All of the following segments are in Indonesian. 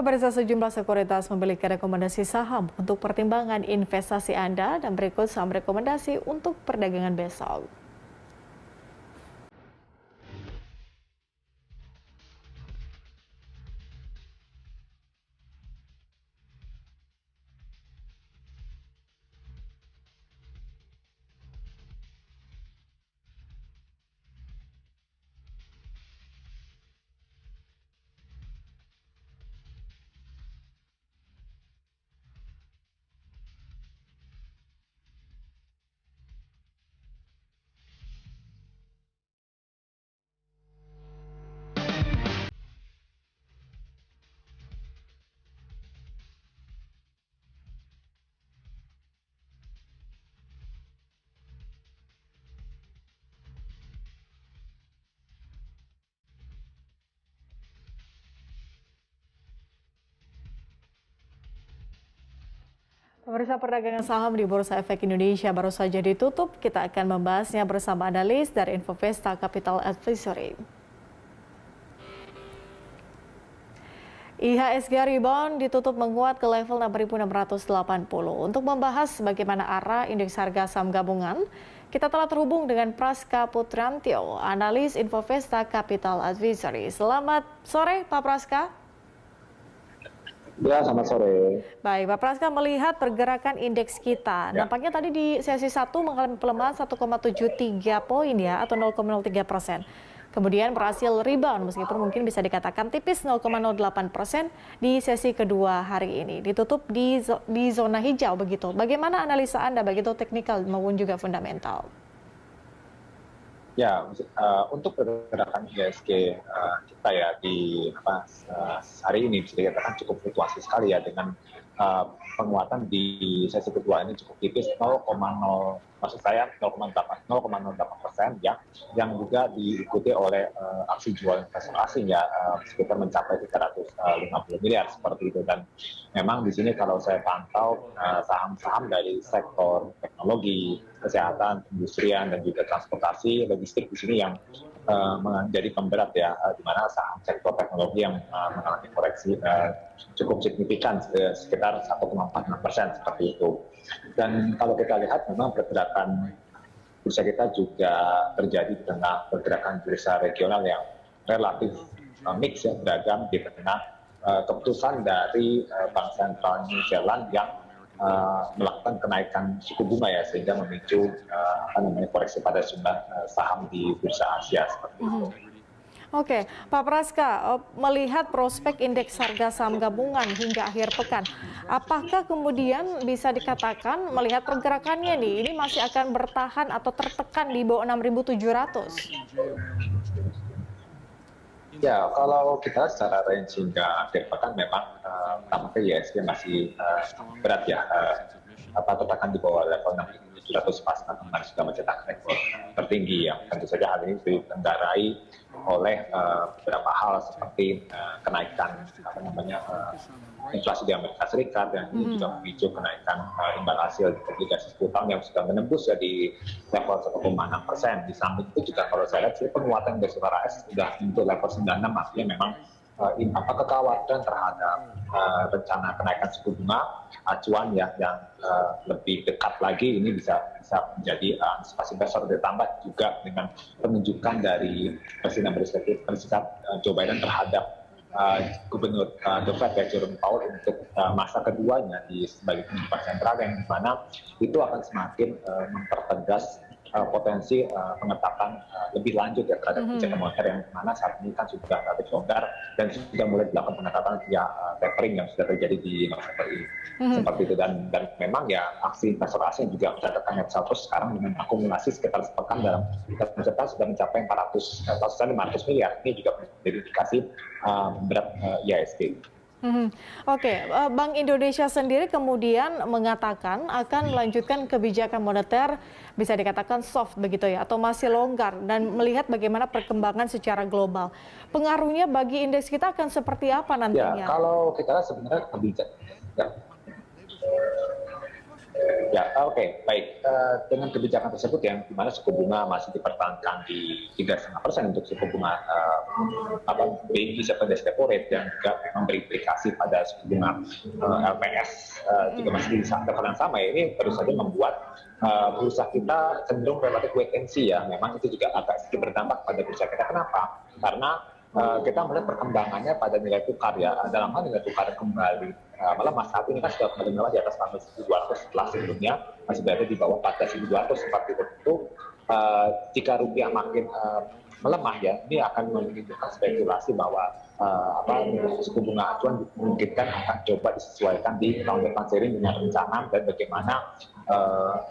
Pemirsa, sejumlah sekuritas memiliki rekomendasi saham untuk pertimbangan investasi Anda dan berikut saham rekomendasi untuk perdagangan besok. Pemirsa, perdagangan saham di Bursa Efek Indonesia baru saja ditutup. Kita akan membahasnya bersama analis dari Infovesta Capital Advisory. IHSG rebound ditutup menguat ke level 6.680. Untuk membahas bagaimana arah indeks harga saham gabungan, kita telah terhubung dengan Praska Putrantio, analis Infovesta Capital Advisory. Selamat sore, Pak Praska. Ya, selamat sore. Baik, Pak Praska, melihat pergerakan indeks kita, nampaknya tadi di sesi 1 mengalami pelemahan 1,73 poin ya, atau 0,03%. Kemudian berhasil rebound meskipun mungkin bisa dikatakan tipis 0,08% di sesi kedua hari ini. Ditutup di zona hijau begitu. Bagaimana analisa Anda begitu teknikal maupun juga fundamental? Ya, untuk pergerakan IHSG kita ya di hari ini bisa dikatakan cukup fluktuasi sekali ya, dengan penguatan di sesi kedua ini cukup tipis 0,08% ya, yang juga diikuti oleh aksi jual investor asing ya, sekitar mencapai 350 miliar seperti itu. Dan memang di sini kalau saya pantau saham-saham dari sektor teknologi, kesehatan, industrian, dan juga transportasi, logistik di sini yang menjadi pemberat ya, di mana saham sektor teknologi yang mengalami koreksi cukup signifikan sekitar 1,46% seperti itu. Dan kalau kita lihat memang pergerakan bursa kita juga terjadi di tengah pergerakan bursa regional yang relatif mix ya, beragam di tengah keputusan dari Bank Sentral New Zealand yang melakukan kenaikan suku bunga ya, sehingga memicu koreksi pada sejumlah saham di bursa Asia seperti itu. Oke, Pak Praska, melihat prospek indeks harga saham gabungan hingga akhir pekan, apakah kemudian bisa dikatakan melihat pergerakannya nih, ini masih akan bertahan atau tertekan di bawah 6.700? Ya, kalau kita secara range hingga akhir pekan memang tampaknya IHSG masih berat ya, tertekan di bawah level 6.700 pasca kemarin sudah mencetak rekor tertinggi yang tentu saja hal ini ditenggarai oleh beberapa hal seperti kenaikan inflasi di Amerika Serikat, dan ini juga memicu kenaikan imbal hasil di obligasi 10 tahun yang sudah menembus ya di level 1,6%. Di samping itu juga kalau saya lihat penguatan indeks suara AS sudah menyentuh level 96, artinya memang kekhawatiran terhadap rencana kenaikan suku bunga acuan ya, yang lebih dekat lagi ini bisa menjadi antisipasi investor, ditambah juga dengan penunjukan dari Presiden Amerika Serikat Joe Biden terhadap Gubernur The Fed ya, Jerome Powell untuk masa keduanya sebagai pemimpin sentral, yang dimana itu akan semakin mempertegas potensi pengetatan lebih lanjut ya terhadap kebijakan moneter, yang mana saat ini kan sudah relatif longgar dan sudah mulai dilakukan pengetatan via tapering yang sudah terjadi di November ini. Seperti itu, dan memang ya aksi investor asing juga mencatatkan net surplus sekarang dengan akumulasi sekitar sepekan dalam catatan sudah mencapai 500 miliar. Ini juga menjadi indikasi berat IHSG. Oke, Bank Indonesia sendiri kemudian mengatakan akan melanjutkan kebijakan moneter bisa dikatakan soft begitu ya, atau masih longgar, dan melihat bagaimana perkembangan secara global. Pengaruhnya bagi indeks kita akan seperti apa nantinya? Ya, kalau kita lihat sebenarnya kebijakan Ya, oke, baik. Dengan kebijakan tersebut yang di mana suku bunga masih dipertahankan di 3,5% untuk suku bunga BI 7 days repo rate, yang juga memang berimplikasi pada suku bunga LPS juga masih di tekanan sama, ini terus saja membuat bursa kita cenderung relatif wait and see ya. Memang itu juga agak sedikit berdampak pada bursa kita. Kenapa? Karena kita melihat perkembangannya pada nilai tukar ya. Dalam hal nilai tukar kembali malah Mas saat ini kan sudah kembali mewah di atas 14.200 setelah sebelumnya masih berada di bawah 14.200 seperti itu. Jika rupiah makin melemah ya, ini akan menimbulkan spekulasi bahwa suku bunga acuan dimungkinkan akan coba disesuaikan di tahun depan seiring dengan rencana dan bagaimana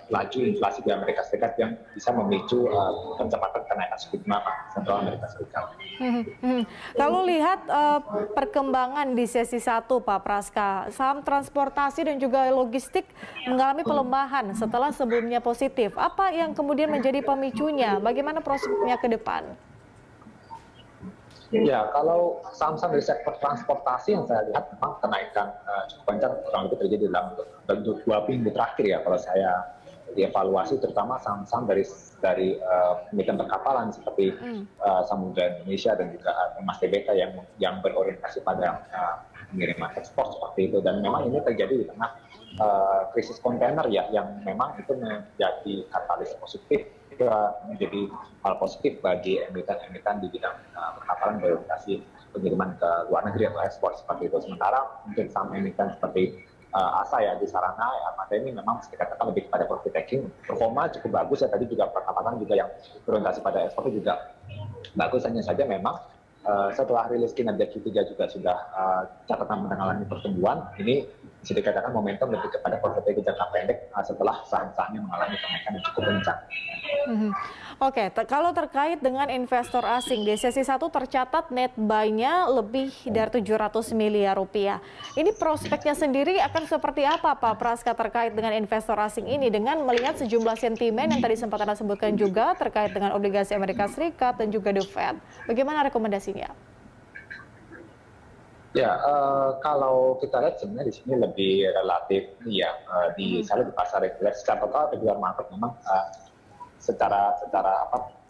laju inflasi di Amerika Serikat yang bisa memicu percepatan kenaikan suku bunga sentral Amerika Serikat. Kalau lihat perkembangan di sesi 1, Pak Praska, saham transportasi dan juga logistik mengalami pelemahan setelah sebelumnya positif. Apa yang kemudian menjadi pemicunya? Bagaimana prospeknya ke depan? Ya, kalau saham-saham dari sektor transportasi yang saya lihat memang kenaikan cukup kencang, kurang lebih terjadi dalam bentuk 2 minggu terakhir ya. Kalau saya dievaluasi, terutama saham-saham dari emiten perkapalan seperti Samudra Indonesia dan juga Mas Tbk yang berorientasi pada pengiriman ekspor seperti itu. Dan memang ini terjadi di tengah krisis kontainer ya, yang memang itu menjadi katalis positif, menjadi hal positif bagi emiten-emiten di bidang perkapalan berorientasi pengiriman ke luar negeri atau ekspor seperti itu. Sementara untuk saham emiten seperti ASA ya, di Sarana ya, maka ini memang bisa dikatakan lebih kepada profit taking. Performa cukup bagus ya, tadi juga perkapalan juga yang berorientasi pada ekspor juga bagus, hanya saja memang setelah rilis kinerja Q3 juga sudah catatan mengalami pertumbuhan. Ini bisa dikatakan momentum lebih kepada profit taking jangka pendek setelah saham-sahamnya mengalami kenaikan yang cukup kencang. Oke, kalau terkait dengan investor asing, di sesi 1 tercatat net buy-nya lebih dari 700 miliar rupiah. Ini prospeknya sendiri akan seperti apa, Pak Praska, terkait dengan investor asing ini, dengan melihat sejumlah sentimen yang tadi sempat Anda sebutkan juga terkait dengan obligasi Amerika Serikat dan juga The Fed. Bagaimana rekomendasinya? Ya, kalau kita lihat sebenarnya di sini lebih relatif ya, di pasar reguler, secara total regular market memang secara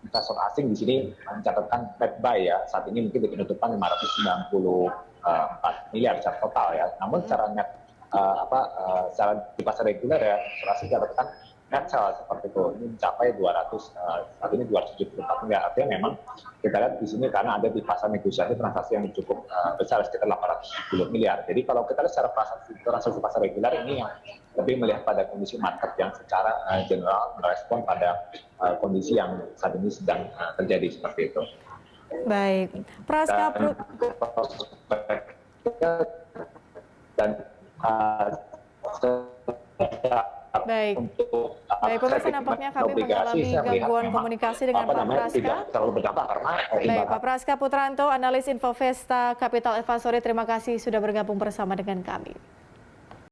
investor asing di sini mencatatkan net buy ya, saat ini mungkin di penutupan 594 miliar secara total ya. Namun secara net secara di pasar reguler ya, investor asing mencatatkan net sell seperti itu, ini mencapai 200 saat ini 274 miliar. Artinya memang kita lihat di sini karena ada di pasar negosiasi transaksi yang cukup besar sekitar 870 miliar. Jadi kalau kita lihat secara transaksi pasar reguler ini yang lebih melihat pada kondisi market yang secara general merespon pada kondisi yang saat ini sedang terjadi seperti itu. Baik, Praska Baik, pemirsa, nampaknya kami mengalami gangguan komunikasi dengan Pak Praska. Baik, Pak Praska Putranto, analis Infovesta Capital Advisory, terima kasih sudah bergabung bersama dengan kami.